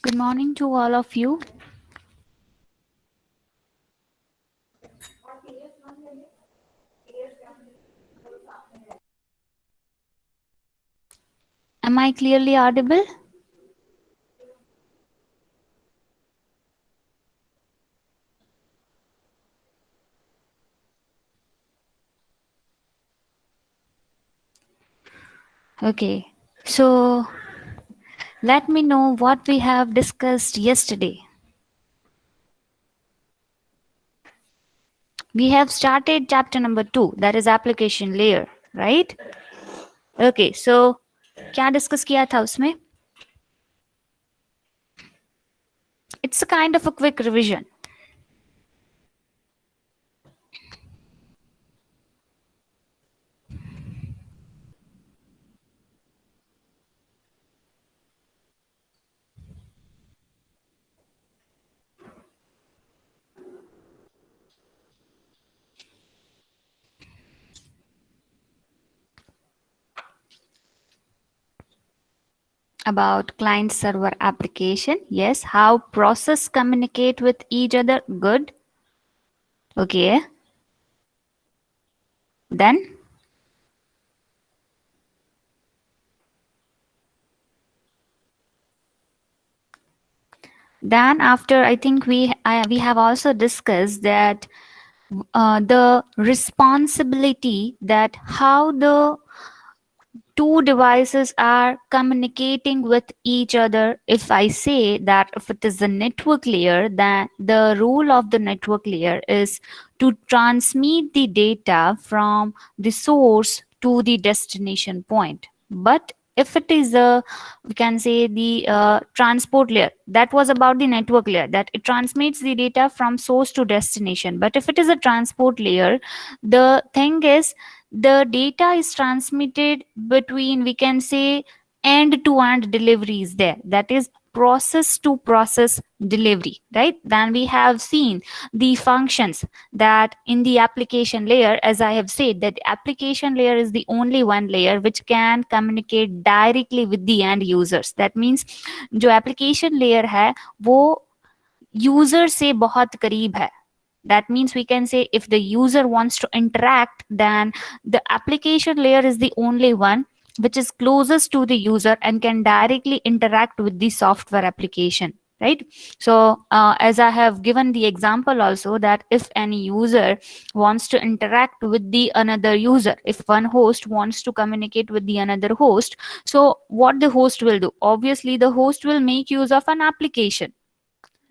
Good morning to all of you. Am I clearly audible? Okay. So let me know what we have discussed yesterday. We have started chapter number 2, that is application layer, right? Okay. So क्या discuss किया था उसमें? It's a kind of a quick revision. About client server application. Yes. How process communicate with each other. Good. Okay. Then after, I think we have also discussed that the responsibility, that how the two devices are communicating with each other. If I say that if it is the network layer, then the role of the network layer is to transmit the data from the source to the destination point. But if it is a, we can say, the transport layer, that was about the network layer, that it transmits the data from source to destination. But if it is a transport layer, the thing is, the data is transmitted between, we can say, end to end deliveries there, that is process to process delivery, right? Then we have seen the functions that in the application layer, as I have said, that application layer is the only one layer which can communicate directly with the end users. That means जो application layer है वो user से बहुत करीब है. That means we can say if the user wants to interact, then the application layer is the only one which is closest to the user and can directly interact with the software application, right? So as I have given the example also, that if any user wants to interact with the another user, if one host wants to communicate with the another host, so what the host will do, obviously the host will make use of an application,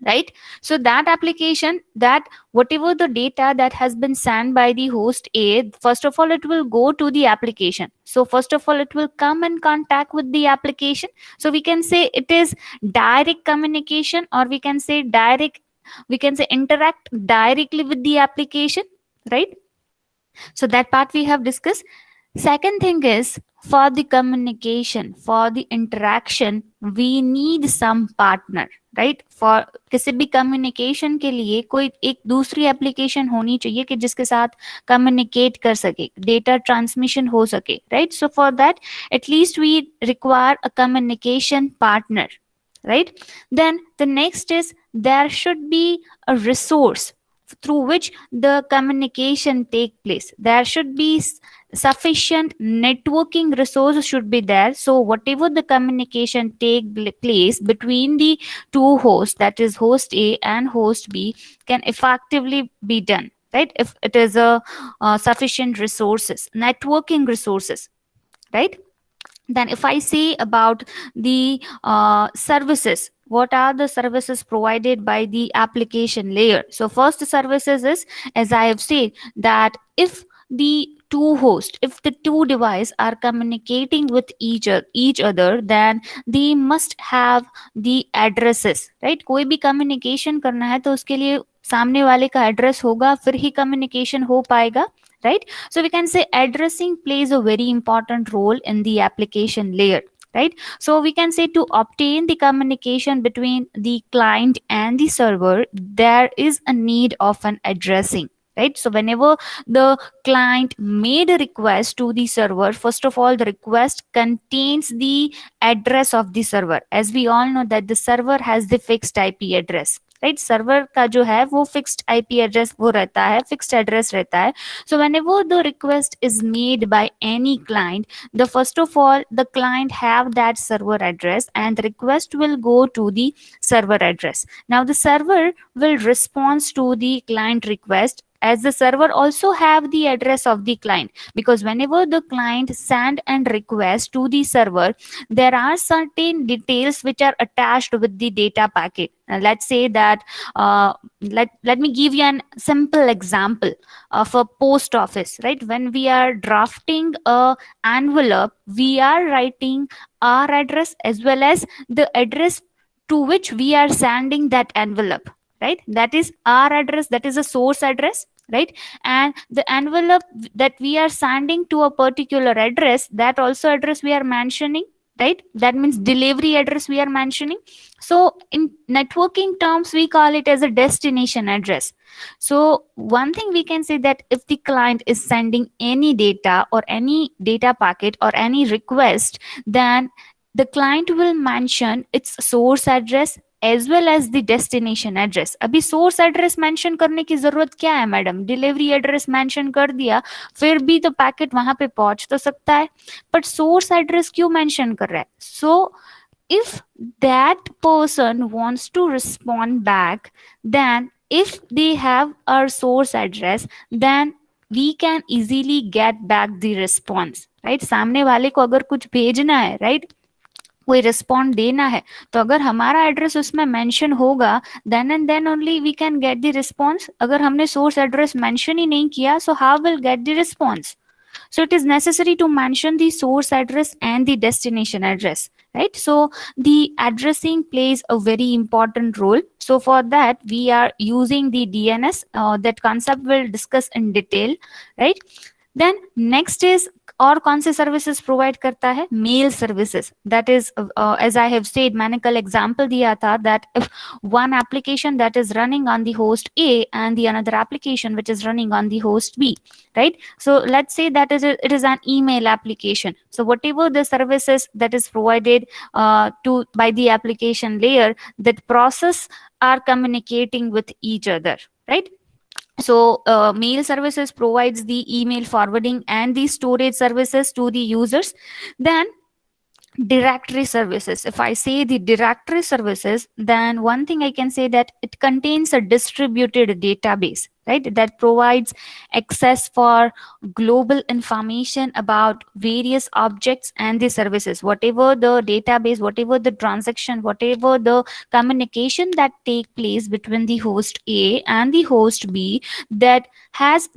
right? So that application, that whatever the data that has been sent by the host A, first of all it will go to the application. So first of all it will come in contact with the application. So we can say it is direct communication, or we can say direct, we can say interact directly with the application, right? So that part we have discussed. Second thing is, for the communication, for the interaction, we need some partner, right? For किसी भी communication के लिए कोई एक दूसरी application होनी चाहिए कि जिसके साथ communicate कर सके, data transmission हो सके, right? So for that, at least we require a communication partner, right? Then the next is, there should be a resource through which the communication take place. There should be sufficient networking resources should be there, so whatever the communication take place between the two hosts, that is host A and host B, can effectively be done, right? If it is a sufficient resources, networking resources, right? Then if I say about the services, what are the services provided by the application layer? So first services is, as I have said, that if the two hosts, if the two device are communicating with each other, then they must have the addresses, right? कोई भी communication करना है तो उसके लिए सामने वाले का एड्रेस होगा, फिर ही communication हो पाएगा, right? So we can say addressing plays a very important role in the application layer, right? So we can say to obtain the communication between the client and the server, there is a need of an addressing, right? So whenever the client made a request to the server, first of all the request contains the address of the server. As we all know that the server has the fixed IP address, right, server का जो है वो fixed IP address वो रहता है, fixed address रहता है. So whenever the request is made by any client, the first of all the client have that server address and the request will go to the server address. Now the server will respond to the client request, as the server also have the address of the client, because whenever the client send and request to the server, there are certain details which are attached with the data packet. Let's say that let me give you an simple example of a post office, right? When we are drafting a envelope, we are writing our address as well as the address to which we are sending that envelope, right? That is our address, that is a source address, right? And the envelope that we are sending to a particular address, that also address we are mentioning, right? That means delivery address we are mentioning. So in networking terms we call it as a destination address. So one thing we can say that if the client is sending any data or any data packet or any request, then the client will mention its source address as well as the destination address. अभी source address mention करने की जरूरत क्या है madam? Delivery address mention कर दिया, फिर भी तो पैकेट वहां पे पहुंच तो सकता है, बट सोर्स एड्रेस क्यों मेंशन कर रहा है? सो if that person wants to respond back, then if they have our source address, then we can easily get back the response, right? सामने वाले को अगर कुछ भेजना है, right, कोई रिस्पॉन्ड देना है, तो अगर हमारा एड्रेस उसमें मेंशन होगा, then and then only we can get the response. अगर हमने सोर्स एड्रेस मेंशन ही नहीं किया, so how will get the response? So it is necessary to mention the source address and the destination address, right? So the addressing plays a very important role. So for that we are using the DNS. That concept we'll discuss in detail, right? Then next is और कौन से services provide करता है? Mail services. That is as I have said, मैंने कल example दिया था that if one application that is running on the host A and the another application which is running on the host B, right? So let's say that it is an email application. So whatever the services that is provided to by the application layer, that process are communicating with each other, right? So mail services provides the email forwarding and the storage services to the users. Then directory services, if I say the directory services, then one thing I can say that it contains a distributed database, right, that provides access for global information about various objects and the services, whatever the database, whatever the transaction, whatever the communication that take place between the host A and the host B, that has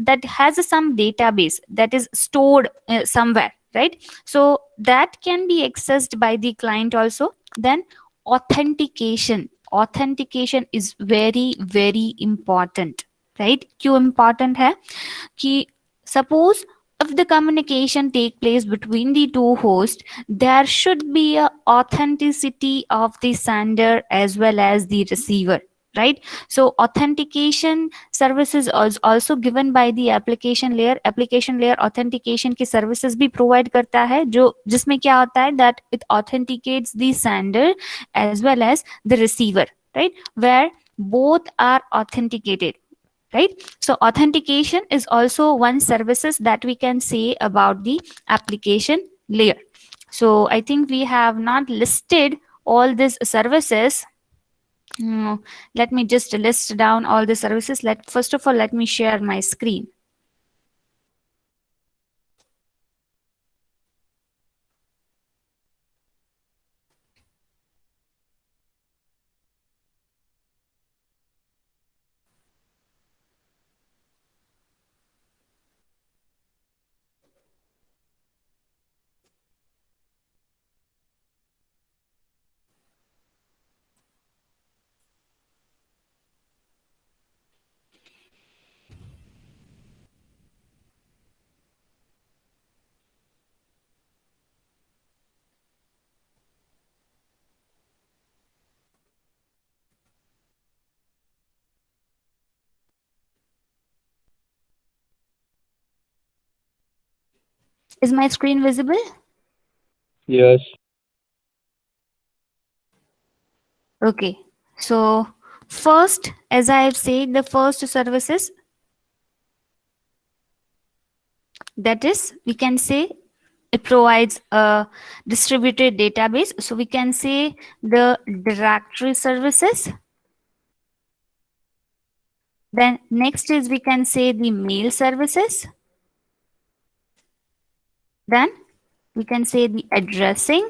some database that is stored somewhere, right? So that can be accessed by the client also. Then authentication is very very important, right? क्यों important है कि suppose if the communication take place between the two hosts, there should be a authenticity of the sender as well as the receiver, right? So authentication services is also given by the application layer. Application layer authentication की services भी provide करता है, जो जिसमें क्या होता है that it authenticates the sender as well as the receiver, right, where both are authenticated, right? So authentication is also one services that we can say about the application layer. So I think we have not listed all these services. Let me just list down all the services. First of all, let me share my screen. Is my screen visible? Yes. Okay. So first, as I have said, the first services, that is, we can say it provides a distributed database. So we can say the directory services. Then next is, we can say, the mail services. Then we can say the addressing.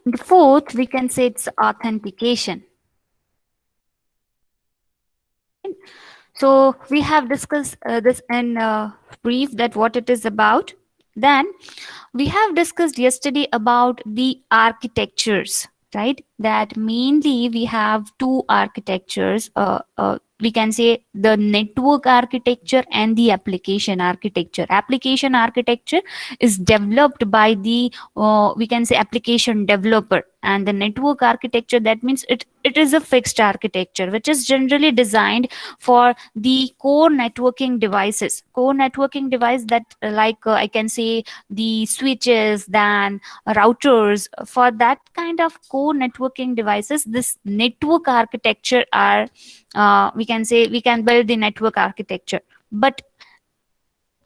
The fourth, we can say it's authentication. So we have discussed this in brief, that what it is about. Then we have discussed yesterday about the architectures, right? That mainly we have two architectures. We can say the network architecture and the application architecture. Application architecture is developed by the we can say application developer, and the network architecture, that means it is a fixed architecture which is generally designed for the core networking devices. Core networking device, that I can say the switches, then routers. For that kind of core networking devices, this network architecture are we can say we can build the network architecture. But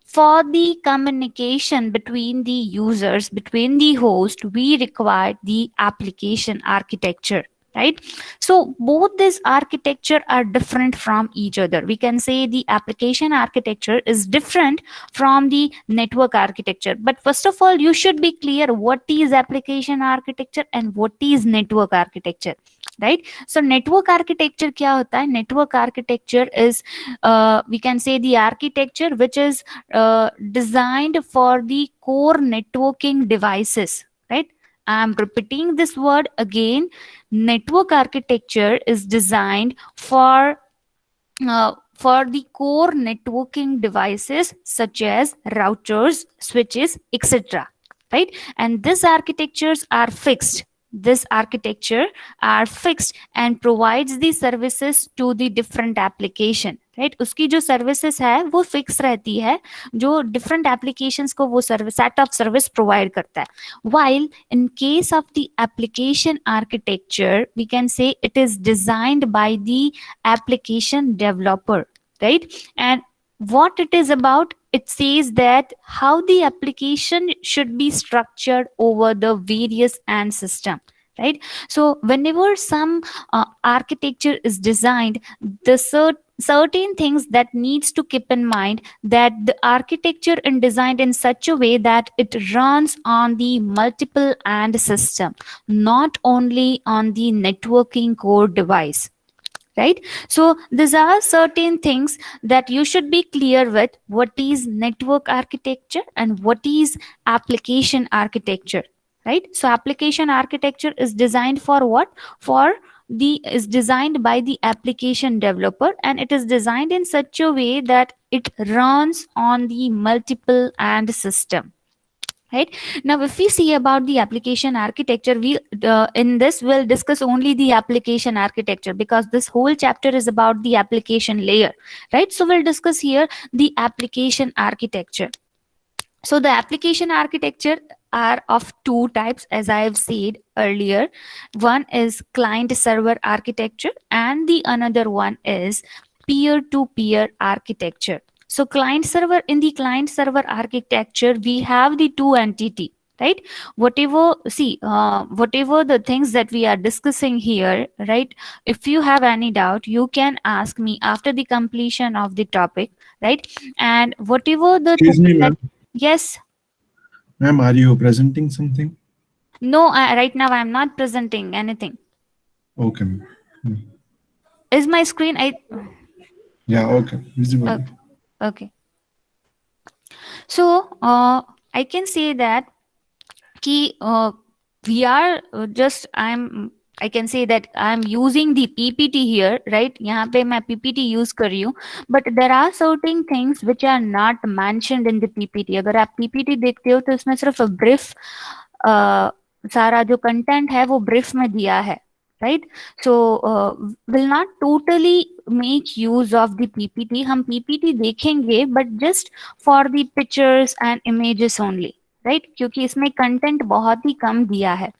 for the communication between the users, between the host, we require the application architecture, right? So both this architecture are different from each other. We can say the application architecture is different from the network architecture. But first of all, you should be clear what is application architecture and what is network architecture, right? So network architecture kya hota hai? Network architecture is we can say the architecture which is designed for the core networking devices, right? I'm repeating this word again. Network architecture is designed for the core networking devices such as routers, switches, etc. Right? And these architectures are fixed. This architecture are fixed and provides the services to the different application. Right उसकी जो services है वो fix रहती है, जो different applications को वो service set of service provide करता है. While in case of the application architecture, we can say it is designed by the application developer, right? And what it is about, it says that how the application should be structured over the various and system, right? So whenever some architecture is designed, the certain things that needs to keep in mind, that the architecture is designed in such a way that it runs on the multiple and system, not only on the networking core device, right? So these are certain things that you should be clear with, what is network architecture and what is application architecture, right? So application architecture is designed for what? For the is designed by the application developer, and it is designed in such a way that it runs on the multiple and system, right? Now if we see about the application architecture, we in this will discuss only the application architecture, because this whole chapter is about the application layer, right? So we'll discuss here the application architecture. So the application architecture are of two types, as I have said earlier. One is client server architecture, and the another one is peer to peer architecture. So client server, in the client server architecture, we have the two entity, right? Whatever, see, whatever the things that we are discussing here, right? If you have any doubt, you can ask me after the completion of the topic, right? And whatever the Excuse things me, that, ma'am. yes, Ma'am, are you presenting something? no, right now I'm not presenting anything. Okay, ma'am. Is my screen? Yeah, okay. Visible. Okay. Okay. So I can say that ki, we are just I can say that I'm using the PPT here, right? यहाँ पे मैं PPT use कर रही हूँ, but there are certain things which are not mentioned in the PPT. अगर आप PPT देखते हो तो इसमें सिर्फ a brief सारा जो कंटेंट है वो ब्रीफ में दिया है, right? So will not totally make use of the PPT. हम पीपीटी देखेंगे but just for the pictures and images only, right? क्योंकि इसमें कंटेंट बहुत ही कम दिया है.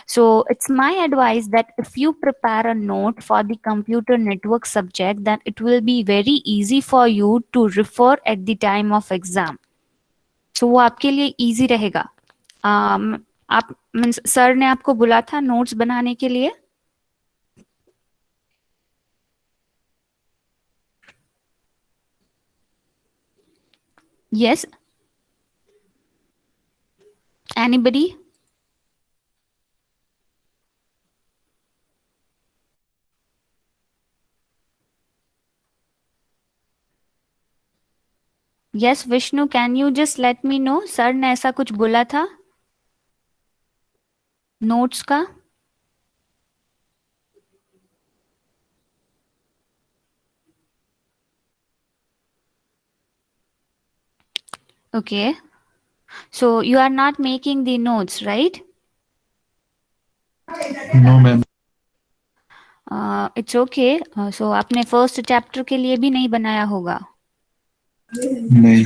So it's my advice that if you prepare a note for the computer network subject, then it will be very easy for you to refer at the time of exam. So वो आपके लिए easy रहेगा. आप means sir ने आपको बुला था notes बनाने के लिए? Yes. Anybody? Yes, Vishnu, can you just let me know? Sir ने ऐसा कुछ बोला था नोट्स का? Okay. So you are not making the notes, right? No, ma'am. It's okay. So आपने फर्स्ट चैप्टर के लिए भी नहीं बनाया होगा? नहीं.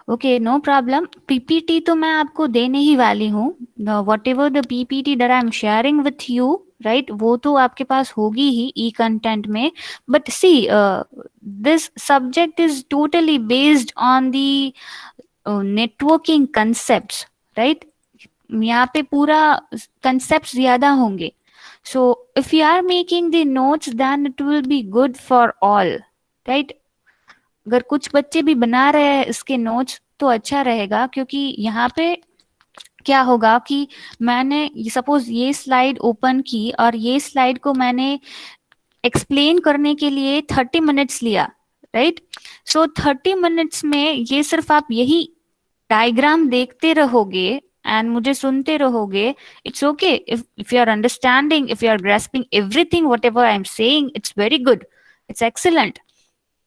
Okay, no problem. पीपीटी तो मैं आपको देने ही वाली हूँ. Whatever the PPT that I am sharing with you, right, वो तो आपके पास होगी ही ई कंटेंट में. But see, this subject is totally based on the networking concepts, right? यहाँ पे पूरा कंसेप्ट ज्यादा होंगे. So if you are making the notes then it will be good for all, right? अगर कुछ बच्चे भी बना रहे हैं इसके नोट्स तो अच्छा रहेगा, क्योंकि यहाँ पे क्या होगा कि मैंने सपोज ये स्लाइड ओपन की और ये स्लाइड को मैंने एक्सप्लेन करने के लिए 30 मिनट्स लिया, राइट? सो 30 मिनट्स में ये सिर्फ आप यही डायग्राम देखते रहोगे एंड मुझे सुनते रहोगे. It's okay if you are understanding, if you are grasping everything whatever I am saying, it's very good, it's excellent.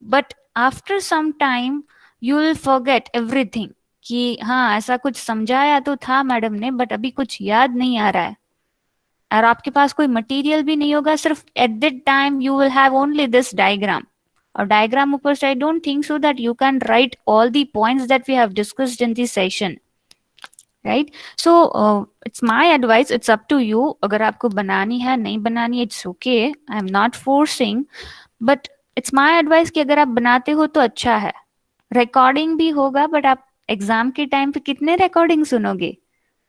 But after some time you will forget everything कि हाँ ऐसा कुछ समझाया तो था मैडम ने, बट अभी कुछ याद नहीं आ रहा है. और आपके पास कोई मटेरियल भी नहीं होगा, सिर्फ at that time you will have only this diagram. और डायग्राम ऊपर से I don't think so that you can write all the points that we have discussed in this session, right? So it's my advice, it's up to you. अगर आपको बनानी है नहीं बनानी, it's okay, I am not forcing. But it's my advice कि अगर आप बनाते हो तो अच्छा है. रिकॉर्डिंग भी होगा, बट आप एग्जाम के टाइम पे कितने रिकॉर्डिंग सुनोगे?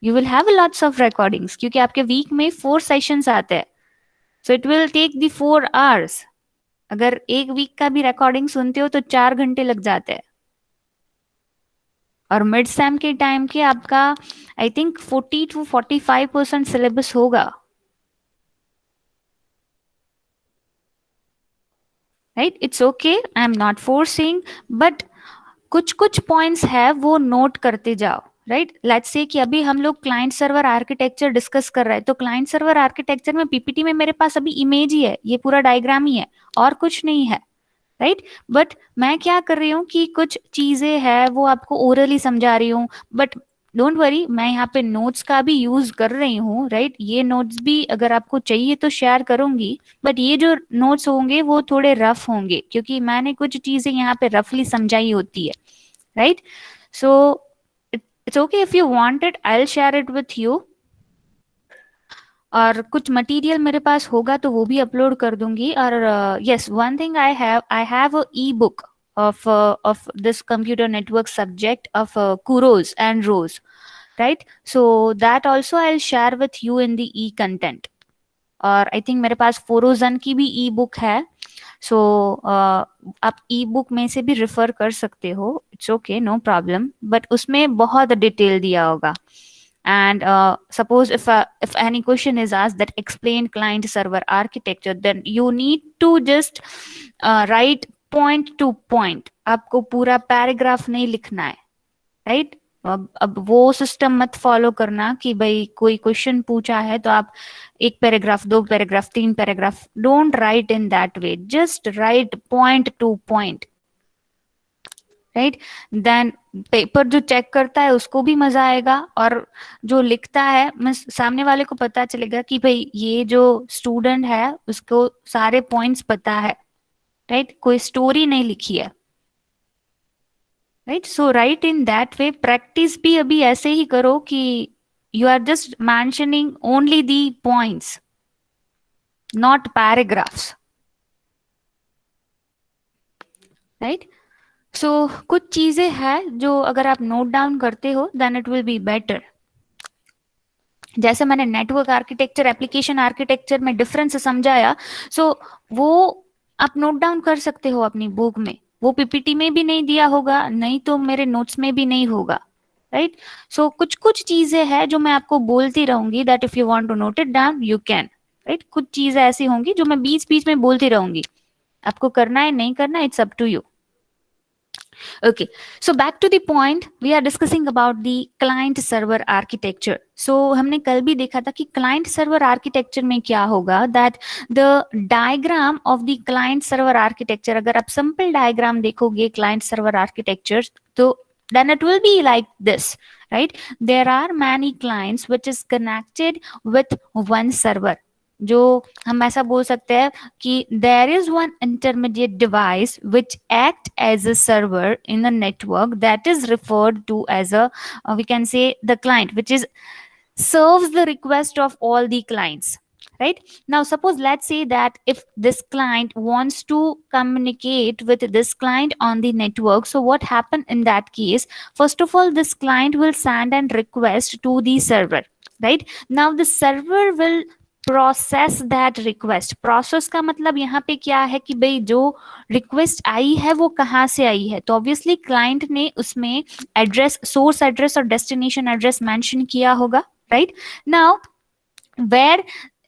You will have lots of recordings, क्योंकि आपके वीक में 4 सेशंस आते हैं. So it will take the 4 hours. अगर एक वीक का भी रिकॉर्डिंग सुनते हो तो 4 घंटे लग जाते हैं. और मिड सेम के टाइम के आपका आई थिंक 40 to 45% सिलेबस होगा, right? It's okay, I am not forcing, but कुछ कुछ पॉइंट्स है वो नोट करते जाओ, राइट? लेट्स से कि अभी हम लोग क्लाइंट सर्वर आर्किटेक्चर डिस्कस कर रहे हैं, तो क्लाइंट सर्वर आर्किटेक्चर में पीपीटी में मेरे पास अभी इमेज ही है, ये पूरा डायग्राम ही है और कुछ नहीं है, राइट? बट मैं क्या कर रही हूँ कि कुछ चीजें है वो आपको ओरली समझा रही हूँ. बट डोंट वरी, मैं यहाँ पे नोट्स का भी यूज कर रही हूँ, राइट? ये नोट्स भी अगर आपको चाहिए तो शेयर करूंगी, बट ये जो नोट्स होंगे वो थोड़े रफ होंगे, क्योंकि मैंने कुछ चीजें यहाँ पे रफली समझाई होती है, right? So it's okay, if you want it I will share it with you. और कुछ मटेरियल मेरे पास होगा तो वो भी अपलोड कर दूंगी. और yes, one thing I have a E book of this computer network subject of Kuros and Rose, right? So that also I'll share with you in the e content. और I think मेरे पास Forouzan की भी ई book है. सो आप ई book में से भी refer कर सकते हो, it's okay, no problem. But उसमें बहुत डिटेल दिया होगा. And suppose if any question is asked that explain client server architecture, then you need to just write point to point. आपको पूरा पैराग्राफ नहीं लिखना है, राइट? अब वो सिस्टम मत फॉलो करना कि भाई कोई क्वेश्चन पूछा है तो आप 1 paragraph 2 paragraph 3 paragraph. Don't write in that way, just write point to point, right. Then paper जो चेक करता है उसको भी मजा आएगा, और जो लिखता है सामने वाले को पता चलेगा कि भाई ये जो स्टूडेंट है उसको सारे पॉइंट्स पता है, राइट, कोई स्टोरी नहीं लिखी है. Right. So right in that way. Practice भी अभी ऐसे ही करो कि you are just mentioning only the points, not paragraphs. Right. So कुछ चीजें हैं जो अगर आप नोट डाउन करते हो then it will be better. जैसे मैंने नेटवर्क आर्किटेक्चर एप्लीकेशन आर्किटेक्चर में डिफरेंस समझाया, सो वो आप नोट डाउन कर सकते हो अपनी बुक में. वो पीपीटी में भी नहीं दिया होगा, नहीं तो मेरे नोट्स में भी नहीं होगा. राइट. सो कुछ कुछ चीजें हैं जो मैं आपको बोलती रहूंगी, that if you want to note it down you can. Right. कुछ चीजें ऐसी होंगी जो मैं बीच बीच में बोलती रहूंगी, आपको करना है नहीं करना, it's up to you. Okay, so back to the point, we are discussing about the client server architecture. So हमने कल भी देखा था कि client server architecture में क्या होगा, that the diagram of the client server architecture, अगर आप simple diagram देखोगे client server architecture, तो then it will be like this, right? There are many clients which is connected with one server. जो हम ऐसा बोल सकते हैं कि there is one intermediate device which act as a server in the network that is referred to as a we can say the client, which is serves the request of all the clients. Right. Now suppose let's say that if this client wants to communicate with this client on the network, so what happen in that case? First of all, this client will send a request to the server. Right. Now the server will process that request. Process का मतलब यहाँ पे क्या है कि भाई जो request आई है वो कहाँ से आई है, तो ऑब्वियसली क्लाइंट ने उसमें एड्रेस, सोर्स एड्रेस और डेस्टिनेशन एड्रेस मेंशन किया होगा. Right. Now where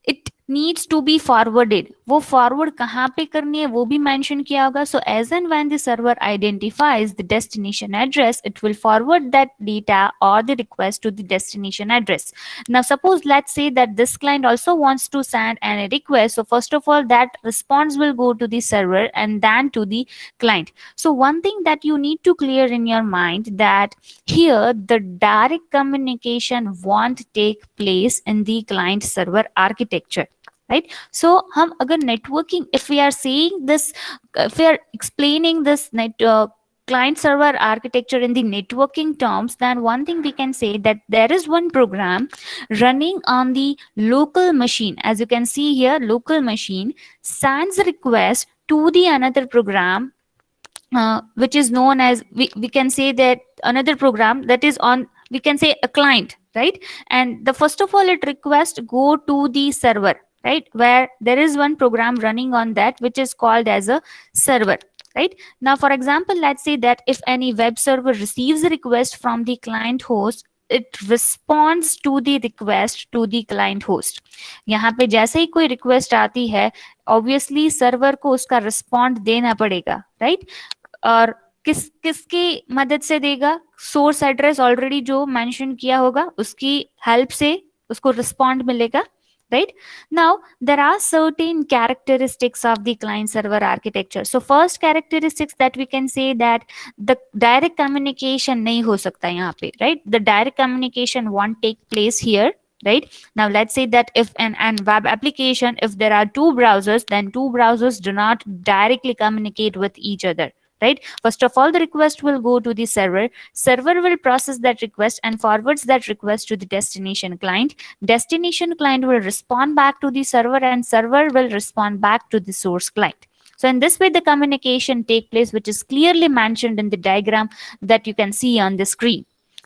it needs to be forwarded, वो फॉरवर्ड कहाँ पे करनी है वो भी मेंशन किया होगा. So as and when the server identifies the destination address, it will forward that data और the request to the destination address. Now suppose let's say that this client also wants to send a request, so first of all that response will go to the server and then to the client. So one thing that you need to clear in your mind, that here the direct communication won't take place in the client server architecture. Right. So hum agar networking, if we are saying this, if we are explaining this client server architecture in the networking terms, then one thing we can say that there is one program running on the local machine. As you can see here, local machine sends request to the another program, which is known as, we can say that another program that is on, we can say a client. Right. And the first of all it request go to the server, right, where there is one program running on that which is called as a server. Right. Now for example, let's say that if any web server receives a request from the client host, it responds to the request to the client host. यहाँ पे जैसे ही कोई request आती है, obviously server को उसका respond देना पड़ेगा. राइट. और किसकी मदद से देगा? सोर्स एड्रेस ऑलरेडी जो मेंशन किया होगा उसकी हेल्प से उसको रिस्पॉन्ड मिलेगा. Right. Now there are certain characteristics of the client server architecture. So first characteristics that we can say that the direct communication nahi ho sakta yahan pe. Right. The direct communication won't take place here. Right. Now let's say that if an web application, if there are two browsers, then two browsers do not directly communicate with each other. Right. First of all, the request will go to the server. Server will process that request and forwards that request to the destination client. Destination client will respond back to the server and server will respond back to the source client. So in this way, the communication take place, which is clearly mentioned in the diagram that you can see on the screen.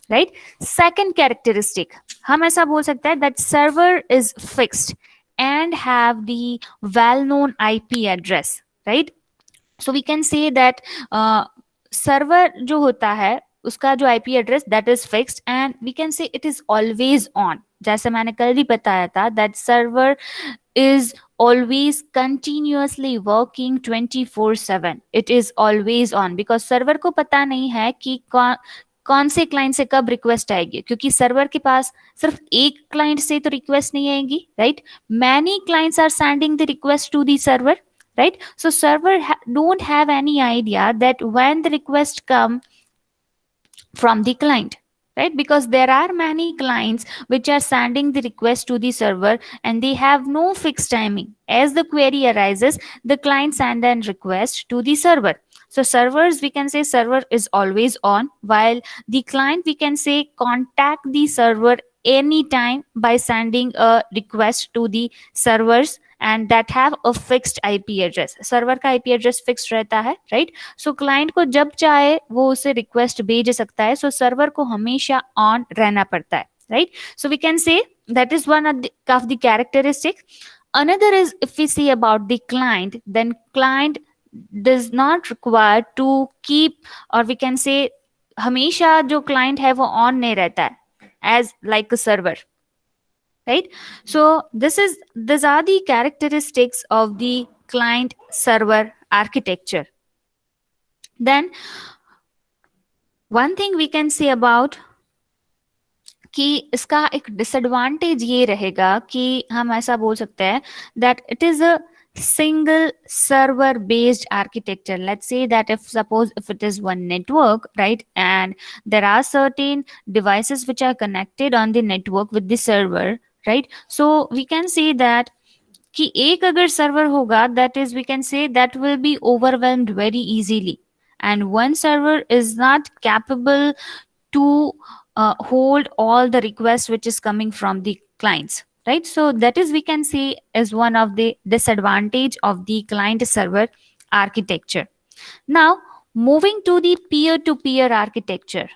Right. Second characteristic, हम ऐसा बोल सकते हैं that server is fixed and have the well-known IP address. Right. So we can say that server जो होता है उसका जो IP address that is fixed and we can say it is always on. जैसे मैंने कल भी बताया था that server is always continuously working 24/7. It is always on because server को पता नहीं है कि कौन से क्लाइंट से कब रिक्वेस्ट आएगी, क्योंकि सर्वर के पास सिर्फ एक क्लाइंट से तो रिक्वेस्ट नहीं आएगी. Right. Many clients are sending the request to the server. right? So server don't have any idea that when the request come from the client, right? Because there are many clients which are sending the request to the server and they have no fixed timing. As the query arises, the client send an request to the server. So servers, we can say server is always on, while the client, we can say, contact the server anytime by sending a request to the servers and that have a fixed IP address. Server का IP address fixed रहता है, right? सो client को जब चाहे वो उसे request भेज सकता है. सो सर्वर को हमेशा ऑन रहना पड़ता है, right? So we can say that is one of the characteristics. Another is, if we see about the client, then client does not require to keep, or we can say हमेशा जो client है वो on नहीं रहता है as like a server, right? So these are the characteristics of the client server architecture. Then one thing we can say about कि इसका एक डिसएडवांटेज ये रहेगा कि हम ऐसा बोल सकते हैं that it is a single server based architecture. Let's say that if suppose if it is one network, right, and there are certain devices which are connected on the network with the server, right? So we can say that कि एक अगर server होगा, that is we can say that will be overwhelmed very easily, and one server is not capable to hold all the requests which is coming from the clients, right? So that is we can say is one of the disadvantage of the client server architecture. Now moving to the peer to peer architecture.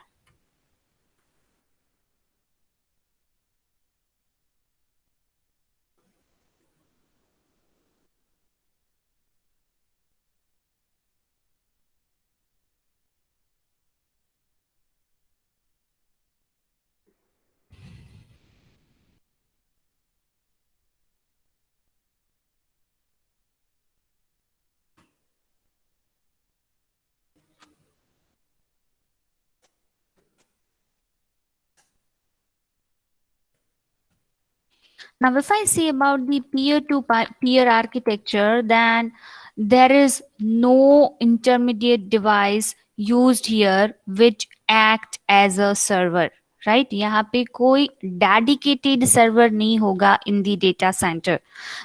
Now, if I say about the peer to peer architecture, then there is no intermediate device used here which act as a server, right? यहाँ पे कोई dedicated server नहीं होगा in the data center.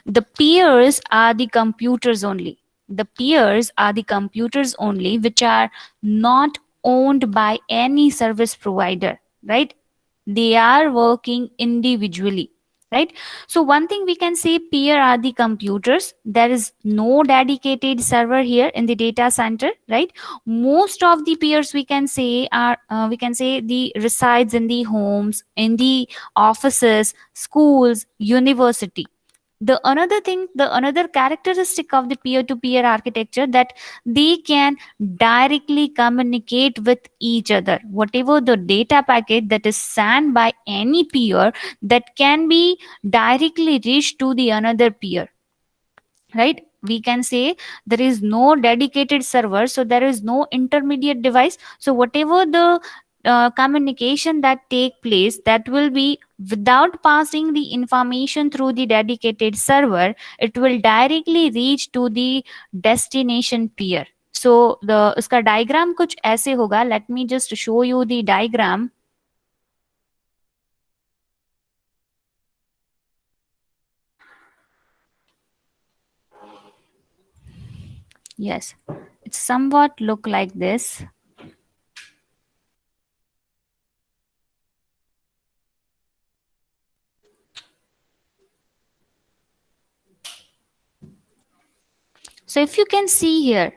The peers are the computers only. The peers are the computers only which are not owned by any service provider, right? They are working individually, right? So one thing we can say, peer are the computers. There is no dedicated server here in the data center, right? Most of the peers we can say are we can say the resides in the homes, in the offices, schools, university. The another thing, the another characteristic of the peer to peer architecture, that they can directly communicate with each other. Whatever the data packet that is sent by any peer, that can be directly reached to the another peer, right? We can say there is no dedicated server, so there is no intermediate device. So whatever the communication that take place, that will be without passing the information through the dedicated server, it will directly reach to the destination peer. So the इसका diagram कुछ ऐसे होगा. Let me just show you the diagram. Yes, it's somewhat look like this. So if you can see here,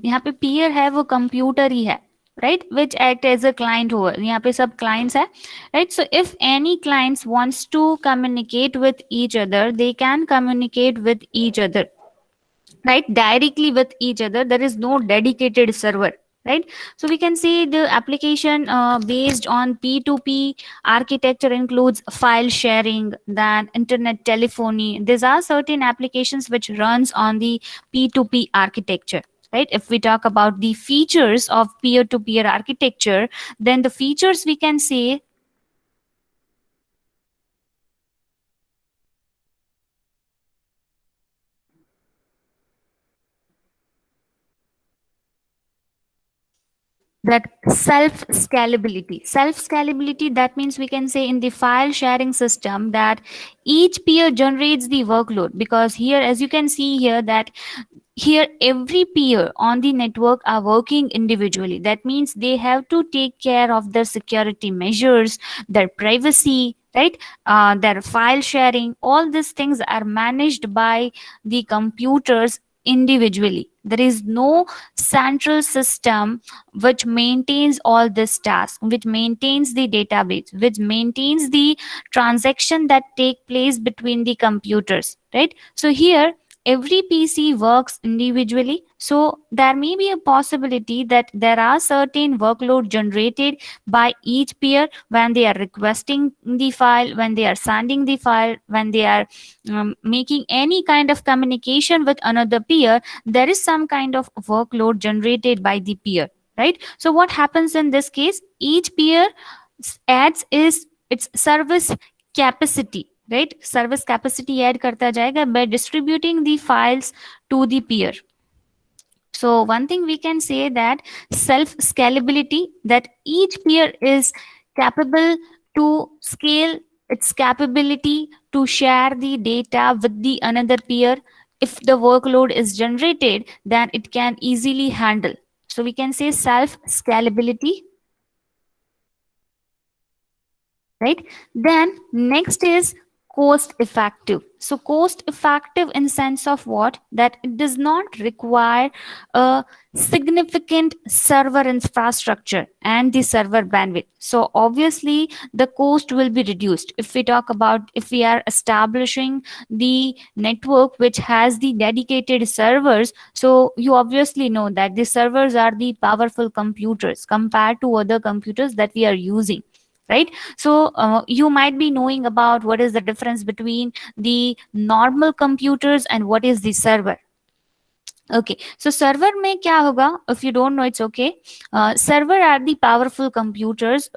यहाँ पे peer है वो computer ही है, right, which act as a client हो. यहाँ पे सब क्लाइंट्स है, right? So if any clients wants to communicate with each other, they can communicate with each other, right, directly with each other. There is no dedicated server, right? So we can see the application based on P2P architecture includes file sharing, then internet telephony. These are certain applications which runs on the P2P architecture, right? If we talk about the features of peer to peer architecture, then the features we can say, that self scalability, that means we can say in the file sharing system that each peer generates the workload, because here as you can see here that here every peer on the network are working individually. That means they have to take care of their security measures, their privacy, right? Their file sharing, all these things are managed by the computers individually. There is no central system which maintains all this task, which maintains the database, which maintains the transaction that take place between the computers, right? So here every PC works individually. So there may be a possibility that there are certain workload generated by each peer when they are requesting the file, when they are sending the file, when they are making any kind of communication with another peer. There is some kind of workload generated by the peer, right? So what happens in this case? Each peer adds is its service capacity, right? Service capacity add करता जाएगा by distributing the files to the peer. So one thing we can say that self scalability, that each peer is capable to scale its capability to share the data with the another peer. If the workload is generated, then it can easily handle. So we can say self scalability, right? Then next is cost effective. So cost effective in sense of what? That it does not require a significant server infrastructure and the server bandwidth. So obviously the cost will be reduced if we talk about, if we are establishing the network which has the dedicated servers. So you obviously know that the servers are the powerful computers compared to other computers that we are using, right? So you might be knowing about what is the difference between the normal computers and what is the server. Okay, so server mein kya hoga? If you don't know, it's okay. Server are the powerful computers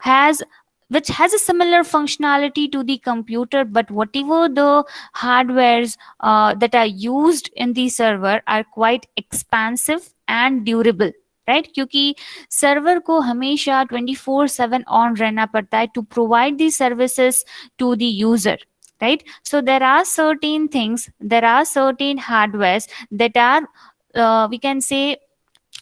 has which has a similar functionality to the computer, but whatever the hardwares that are used in the server are quite expansive and durable, right? क्योंकि server को हमेशा 24/7 on रहना पड़ता है to provide the services to the user, right? So there are certain things, there are certain hardwares that are we can say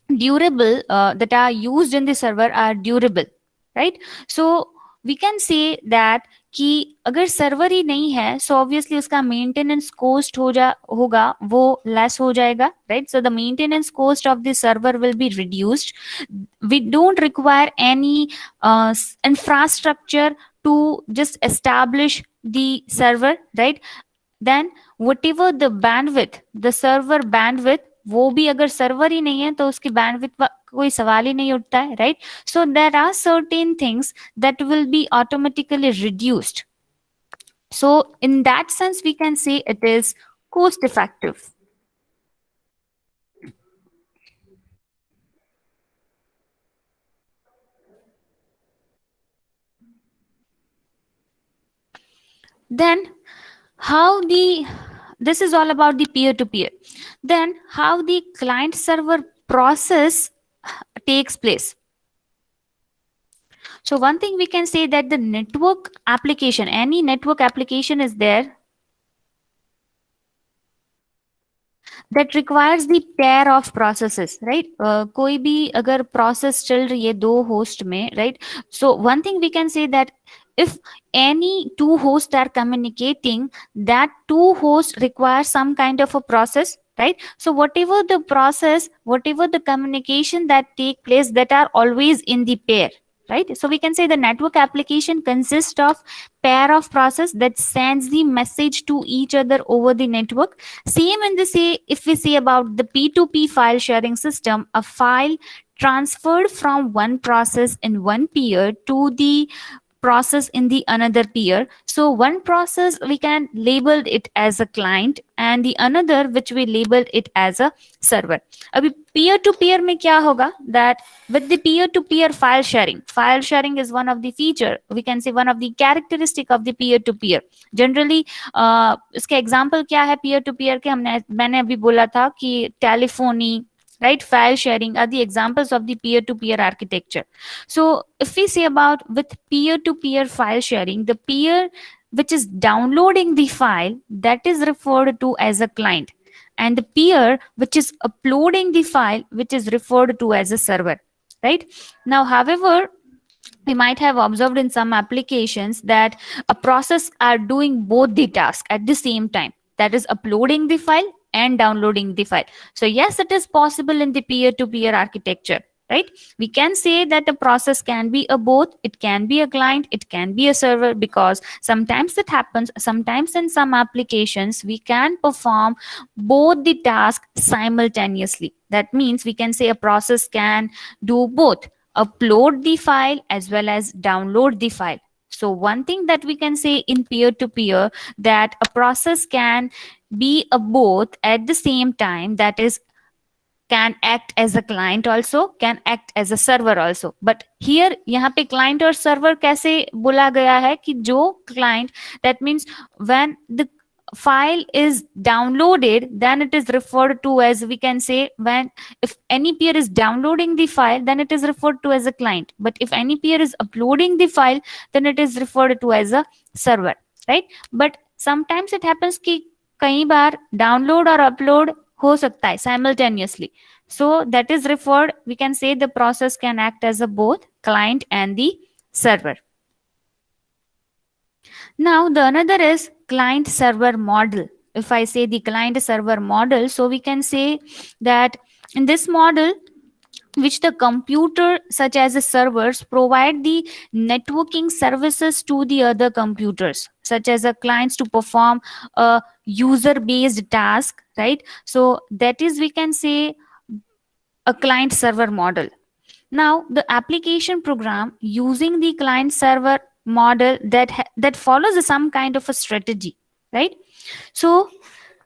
durable, that are used in the server are durable, right? So we can say that कि अगर server ही नहीं है so obviously उसका maintenance cost होगा वो less हो जाएगा, right? So the maintenance cost of the server will be reduced. We don't require any infrastructure to just establish the server, right? Then whatever the bandwidth, the server bandwidth, वो भी अगर server ही नहीं है तो उसकी bandwidth का कोई सवाल ही नहीं उठता है, right? So there are certain things that will be automatically reduced. So in that sense we can say it is cost effective. Then how the, this is all about the peer to peer. Then how the client server process takes place. So one thing we can say that the network application, any network application is there that requires the pair of processes, right? कोई भी अगर process चल रही है दो host में, right? So one thing we can say that if any two hosts are communicating, that two hosts require some kind of a process, right? So whatever the process, whatever the communication that take place, that are always in the pair, right? So we can say the network application consists of pair of process that sends the message to each other over the network. Same in the say, if we say about the P2P file sharing system, a file transferred from one process in one peer to the process in the another peer. So one process we can label it as a client and the another which we labeled it as a server. अभी peer to peer में क्या होगा? That with the peer to peer file sharing is one of the feature, we can say one of the characteristic of the peer to peer. Generally इसके example क्या है peer to peer के? मैंने अभी बोला था कि telephony, right? File sharing are the examples of the peer-to-peer architecture. So if we say about with peer-to-peer file sharing, the peer which is downloading the file, that is referred to as a client, and the peer which is uploading the file, which is referred to as a server, right? Now, however, we might have observed in some applications that a process are doing both the task at the same time, that is uploading the file and downloading the file. So yes, it is possible in the peer to peer architecture, right? We can say that a process can be a both, it can be a client, it can be a server, because sometimes it happens, sometimes in some applications we can perform both the tasks simultaneously. That means we can say a process can do both, upload the file as well as download the file. So one thing that we can say in peer to peer, that a process can be a both at the same time, that is can act as a client also, can act as a server also. But here यहाँ पे client और server कैसे बोला गया है कि जो client, that means when the file is downloaded, then it is referred to as, we can say, when if any peer is downloading the file, then it is referred to as a client. But if any peer is uploading the file, then it is referred to as a server, right? But sometimes it happens कि कई बार download और upload हो सकता है simultaneously. So that is referred, we can say the process can act as a both client and the server. Now the another is client server model. If I say the client server model, so we can say that in this model, which the computer such as the servers provide the networking services to the other computers such as a clients to perform a user based task, right? So that is, we can say, a client server model. Now the application program using the client server model that follows some kind of a strategy, right? So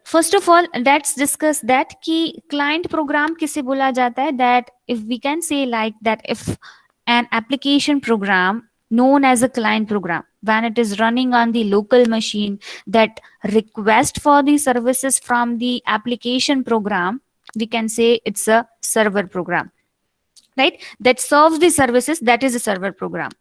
first of all, let's discuss that कि client program किसे बोला जाता है. That if we can say like that, if an application program known as a client program, when it is running on the local machine, that request for the services from the application program, we can say it's a server program, right? That serves the services, that is a server program.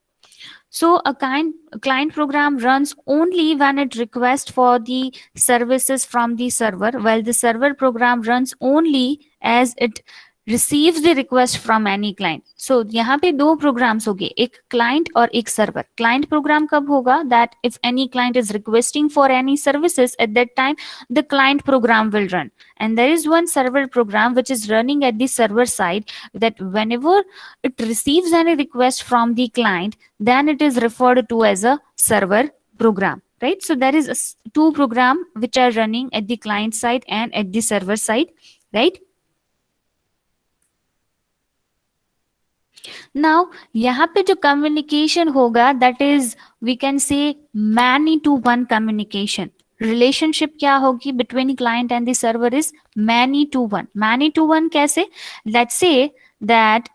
So a client program runs only when it requests for the services from the server, while the server program runs only as it receives the request from any client. So यहाँ पे दो programs होंगे, एक client और एक server. Client program कब होगा? That if any client is requesting for any services, at that time the client program will run. And there is one server program which is running at the server side, that whenever it receives any request from the client, then it is referred to as a server program, right? So there is two program which are running at the client side and at the server side, right? Now यहाँ पे जो communication होगा, that is, we can say, many to one communication. Relationship क्या होगी between client and the server is many to one. Many to one कैसे? Let's say that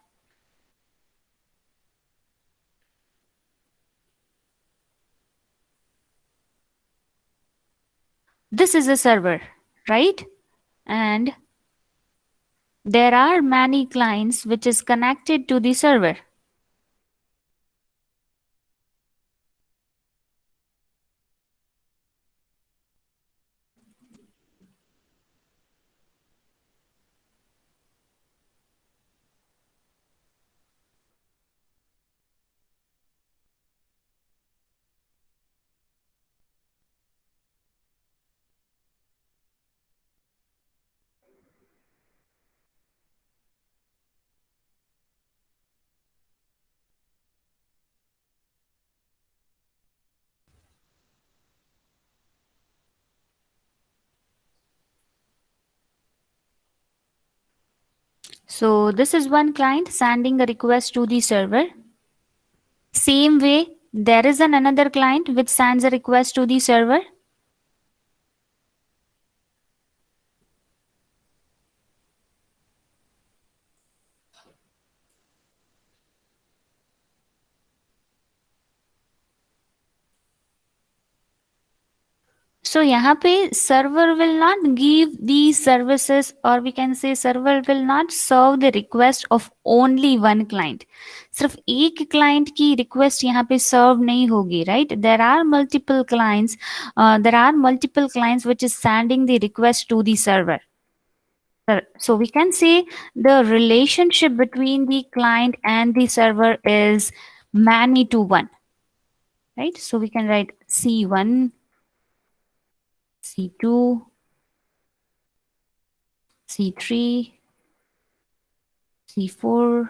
this is a server, right? And there are many clients which is connected to the server. So this is one client sending a request to the server. Same way, there is another client which sends a request to the server. So यहाँ पे server will not give the services, or we can say server will not serve the request of only one client. सिर्फ एक client की request यहाँ पे serve नहीं होगी, right? There are multiple clients. There are multiple clients which is sending the request to the server. So we can say the relationship between the client and the server is many to one, right? So we can write C1, C2, C3, C4,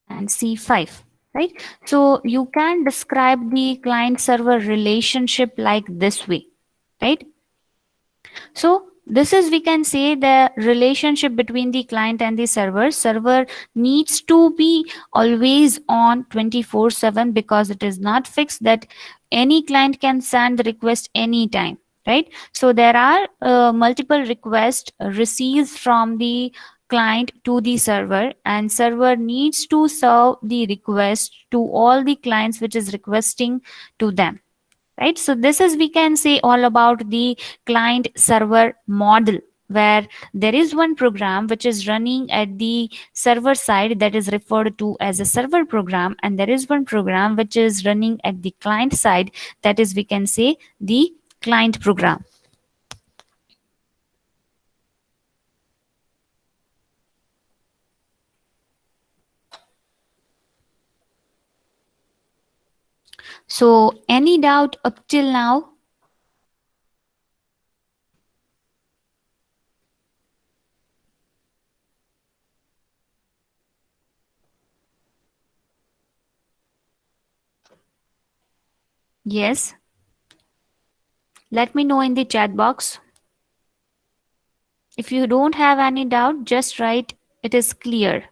and C5, right? So you can describe the client server relationship like this way, right? So this is, we can say, the relationship between the client and the server. Server needs to be always on 24/7 because it is not fixed that any client can send the request anytime, right? So there are multiple requests received from the client to the server, and server needs to serve the request to all the clients which is requesting to them, right? So this is, we can say, all about the client server model, where there is one program which is running at the server side that is referred to as a server program, and there is one program which is running at the client side, that is, we can say, the client program. So any doubt up till now? Yes, let me know in the chat box. If you don't have any doubt, just write it is clear.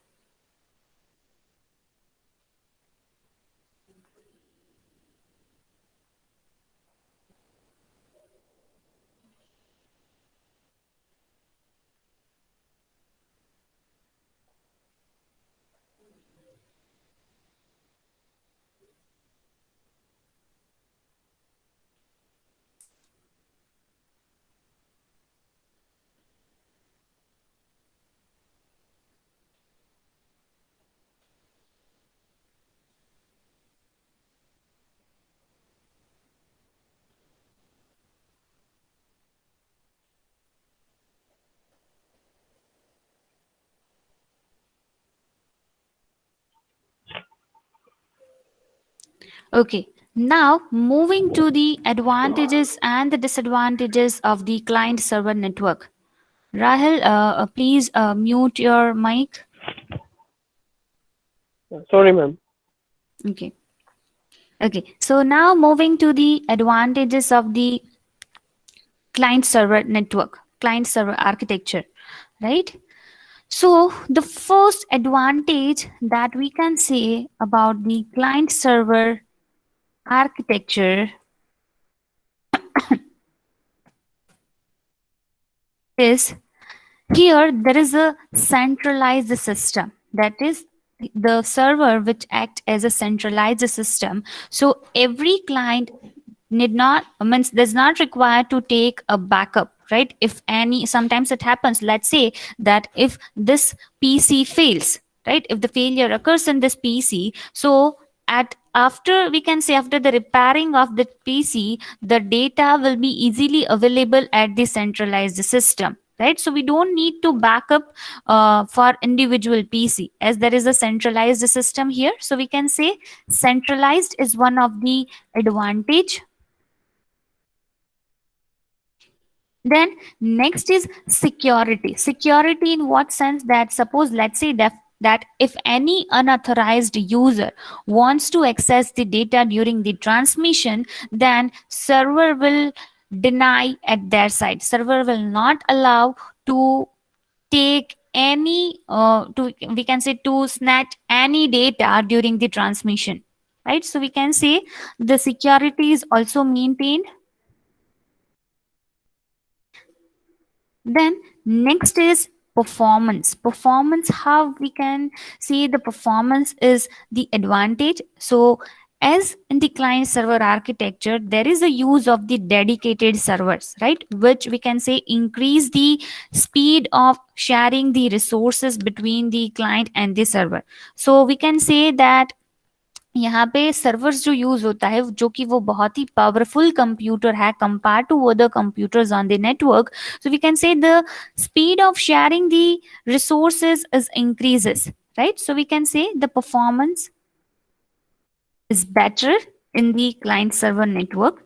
Okay, now moving to the advantages and the disadvantages of the client server network. Rahul, please mute your mic. Sorry, ma'am. Okay. Okay, so now moving to the advantages of the client server network, client server architecture, right? So the first advantage that we can say about the client server architecture is, here there is a centralized system, that is the server which act as a centralized system. So every client need not, means does not require to take a backup, right? If any, sometimes it happens, let's say that if this PC fails, right? If the failure occurs in this PC, so at after, we can say, after the repairing of the PC, the data will be easily available at the centralized system, right? So we don't need to back up for individual PC, as there is a centralized system here. So we can say centralized is one of the advantage. Then next is security. Security in what sense? That suppose, let's say that if any unauthorized user wants to access the data during the transmission, then server will deny at their side. Server will not allow to take any to, we can say, to snatch any data during the transmission, right? So we can say the security is also maintained. Then next is performance. Performance, how we can see the performance is the advantage. So as in the client server architecture, there is a use of the dedicated servers, right, which we can say increase the speed of sharing the resources between the client and the server. So we can say that यहाँ पे servers जो use होता है जो कि वो बहुत ही पावरफुल कंप्यूटर है compare to other computers on the network, so we can say the speed of sharing the resources is increases, right? So we can say the performance is better in the client server network.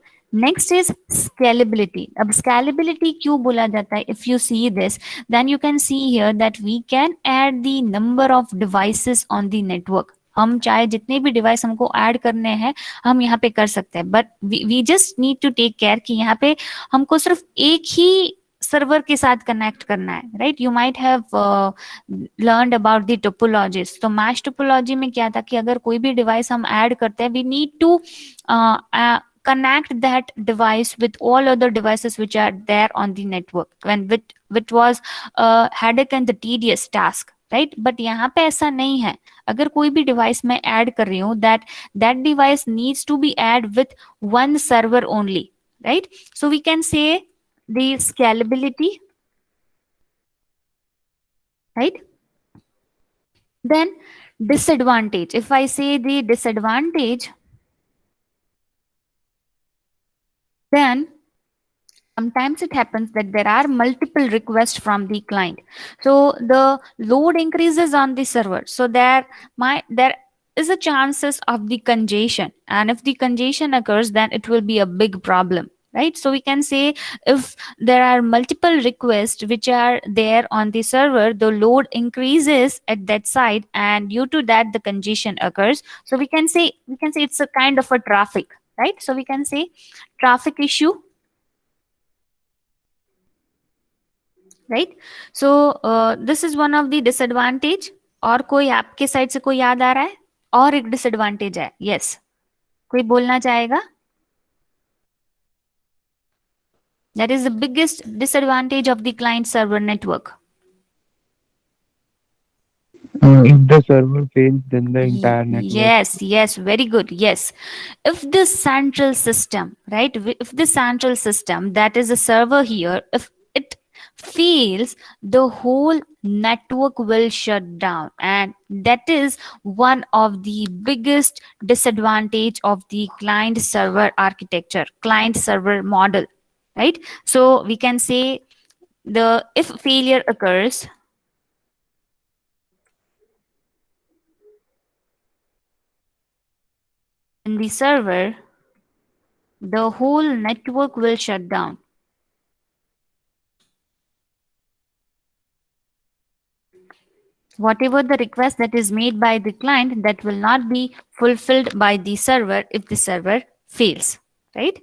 Next is scalability. अब scalability क्यों बोला जाता है? If you see this, then you can see here that we can add the number of devices on the network. हम चाहे जितने भी device हमको ऐड करने हैं हम यहाँ पे कर सकते हैं, but we just need to take care कि यहाँ पे हमको सिर्फ एक ही सर्वर के साथ कनेक्ट करना है, right? You might have learned about the topologies. तो मैश टोपोलॉजी में क्या था कि अगर कोई भी डिवाइस हम ऐड करते हैं, we need to connect that device with all other devices which are there on the network, when which was a headache and the tedious task, right? But यहाँ पे ऐसा नहीं है. अगर कोई भी डिवाइस मैं ऐड कर रही हूँ, that device needs to be add with one server only, right? So we can say the scalability, right? Then disadvantage. If I say the disadvantage, then sometimes it happens that there are multiple requests from the client, so the load increases on the server, so there is a chances of the congestion, and if the congestion occurs then it will be a big problem, right? So we can say if there are multiple requests which are there on the server, the load increases at that side, and due to that the congestion occurs. So we can say it's a kind of a traffic, right? So we can say traffic issue, right? So this is one of the disadvantage. और कोई आपके side से कोई याद आ रहा है? और एक डिसएडवांटेज है, यस, कोई बोलना चाहेगा? That is the biggest disadvantage of the client server network. If the server fails, then the entire network. Yes, very good. Yes, if the central system, right, if the central system, that is a server here, if it fails, the whole network will shut down, and that is one of the biggest disadvantage of the client server architecture, client server model, right? So we can say the if failure occurs, in the server, the whole network will shut down. Whatever the request that is made by the client, that will not be fulfilled by the server if the server fails, right?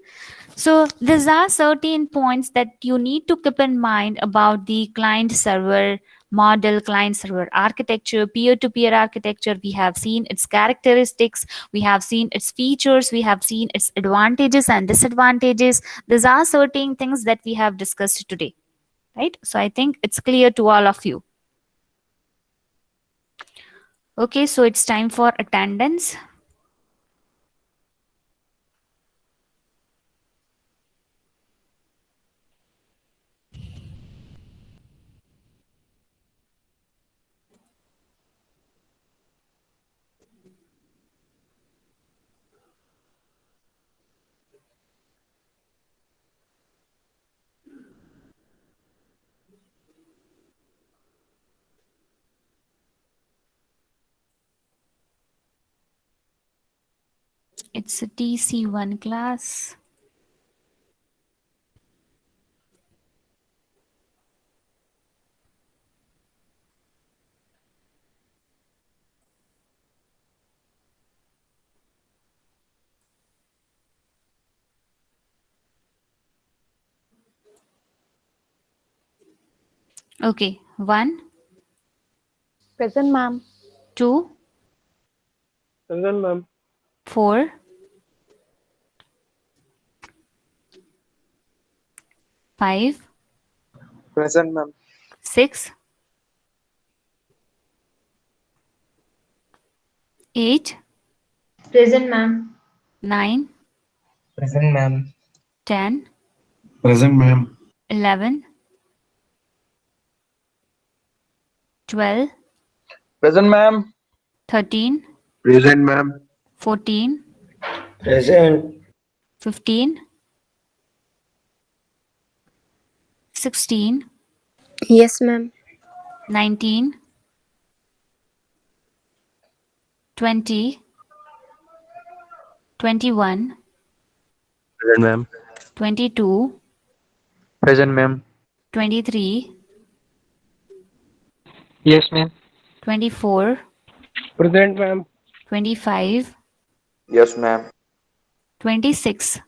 So these are certain points that you need to keep in mind about the client server model, client server architecture, peer-to-peer architecture. We have seen its characteristics, we have seen its features, we have seen its advantages and disadvantages. These are certain things that we have discussed today, right? So I think it's clear to all of you. Okay, so it's time for attendance. It's a TC1 class. Okay, 1, Present, ma'am. 2, Present, ma'am. 4, 5, Present, ma'am. 6, 8, Present, ma'am. 9, Present, ma'am. 10, Present, ma'am. 11, 12, Present, ma'am. 13, Present, ma'am. 14, Present. 15, 16, Yes, ma'am. 19, 20, 21, Present, ma'am. 22, Present, ma'am. 23, Yes, ma'am. 24, Present, ma'am. 25, Yes, ma'am. 26,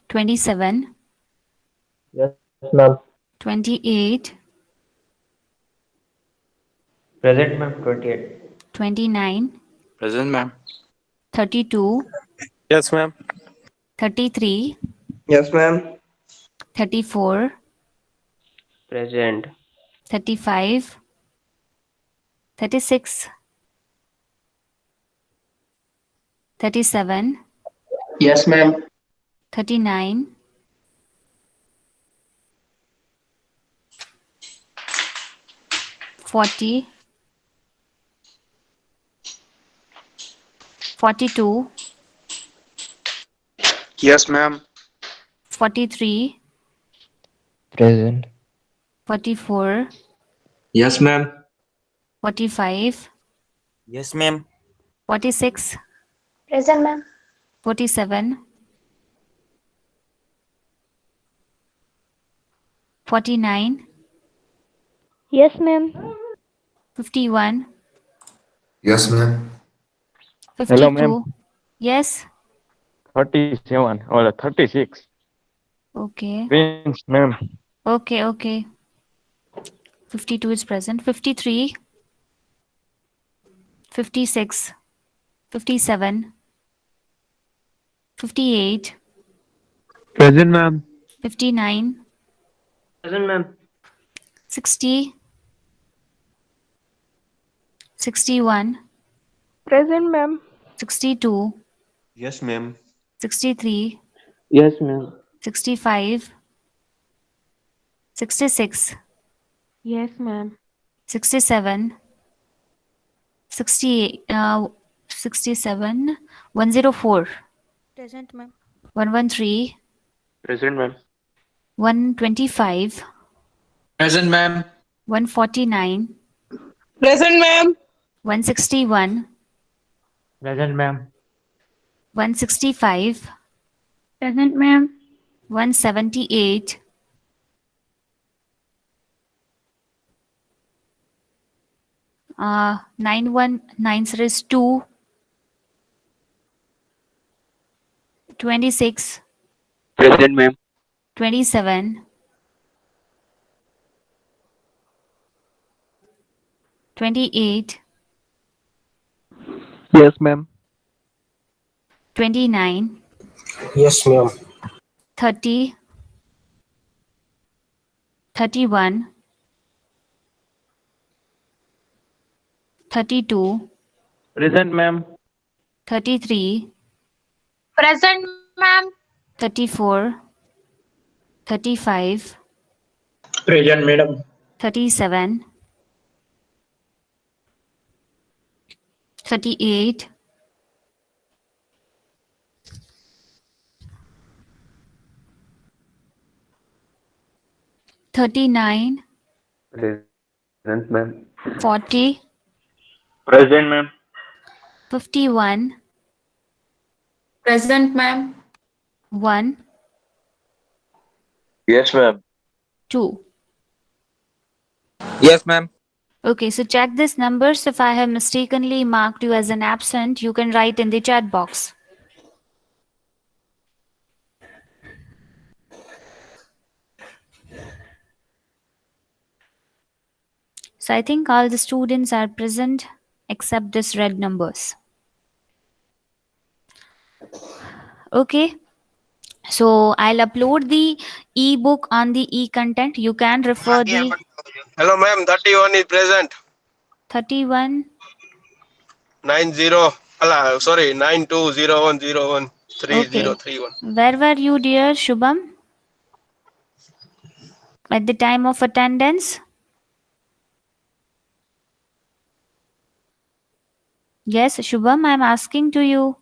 27, Yes, ma'am. 28, Present, ma'am. 28. 29, Present, ma'am. 32, Yes, ma'am. 33, Yes, ma'am. 34, Present. 35, 36, 37, Yes, ma'am. 39, 40, 42, Yes, ma'am. 43, Present. 44, Yes, ma'am. 45, Yes, ma'am. 46, Present, ma'am. 47, 49, Yes, ma'am. 51, Yes, ma'am. Hello, ma'am. 52. Yes. 37 or 36. Okay. Prince, ma'am. Okay. Okay. 52 is present. 53, 56, 57, 58, Present, ma'am. 59, Present, ma'am. 60, 61, Present, ma'am. 62, Yes, ma'am. 63, Yes, ma'am. 65, 66, Yes, ma'am. 67, 67, 104, Present, ma'am. 113, Present, ma'am. 125, Present, ma'am. 149, Present, ma'am. 161, Present, ma'am. 165, Present, ma'am. 178, 9190 is 2, 26, Present, ma'am. 27, 28, Yes, ma'am. 29, Yes, ma'am. 30, 31, 32, Present, ma'am. 33, Present, ma'am. 34, 35, Present, madam. 37, 38, 39, Present, ma'am. 40, Present, ma'am. 51, Present, ma'am. 1, Yes, ma'am. 2. Yes, ma'am. Okay, so check these numbers. If I have mistakenly marked you as an absent, you can write in the chat box. So I think all the students are present except this red numbers. Okay. So I'll upload the ebook on the e-content. You can refer the Hello, ma'am. 31 is present. 31. 9201013031. Where were you, dear Shubham, at the time of attendance? Yes, Shubham, I'm asking to you.